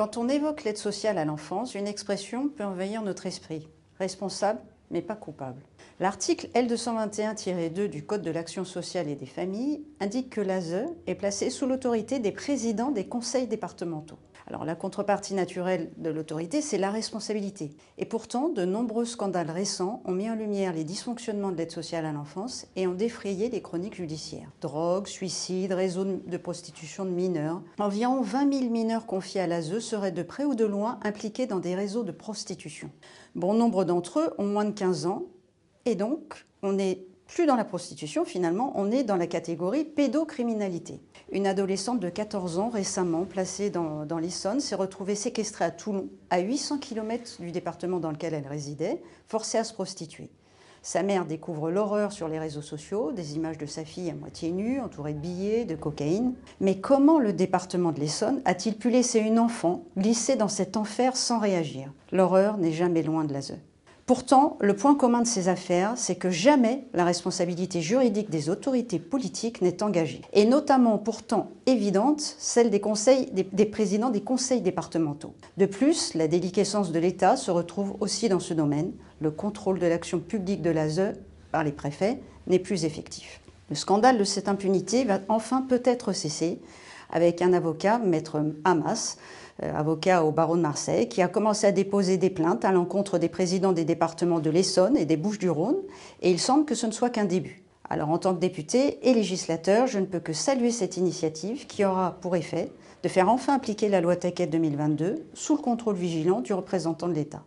Quand on évoque l'aide sociale à l'enfance, une expression peut envahir notre esprit. Responsable, mais pas coupable. L'article L221-2 du Code de l'action sociale et des familles indique que l'ASE est placée sous l'autorité des présidents des conseils départementaux. Alors la contrepartie naturelle de l'autorité, c'est la responsabilité. Et pourtant, de nombreux scandales récents ont mis en lumière les dysfonctionnements de l'aide sociale à l'enfance et ont défrayé les chroniques judiciaires. Drogue, suicide, réseau de prostitution de mineurs. Environ 20 000 mineurs confiés à l'ASE seraient de près ou de loin impliqués dans des réseaux de prostitution. Bon nombre d'entre eux ont moins de 15 ans et donc on n'est plus dans la prostitution, finalement, on est dans la catégorie pédocriminalité. Une adolescente de 14 ans récemment placée dans l'Essonne s'est retrouvée séquestrée à Toulon, à 800 km du département dans lequel elle résidait, forcée à se prostituer. Sa mère découvre l'horreur sur les réseaux sociaux, des images de sa fille à moitié nue, entourée de billets, de cocaïne. Mais comment le département de l'Essonne a-t-il pu laisser une enfant glisser dans cet enfer sans réagir? L'horreur n'est jamais loin de l'ASE. Pourtant, le point commun de ces affaires, c'est que jamais la responsabilité juridique des autorités politiques n'est engagée. Et notamment, pourtant évidente, celle des présidents des conseils départementaux. De plus, la déliquescence de l'État se retrouve aussi dans ce domaine. Le contrôle de l'action publique de l'ASE par les préfets n'est plus effectif. Le scandale de cette impunité va enfin peut-être cesser avec un avocat, maître Hamas, avocat au barreau de Marseille, qui a commencé à déposer des plaintes à l'encontre des présidents des départements de l'Essonne et des Bouches-du-Rhône, et il semble que ce ne soit qu'un début. Alors en tant que député et législateur, je ne peux que saluer cette initiative qui aura pour effet de faire enfin appliquer la loi Taquet 2022 sous le contrôle vigilant du représentant de l'État.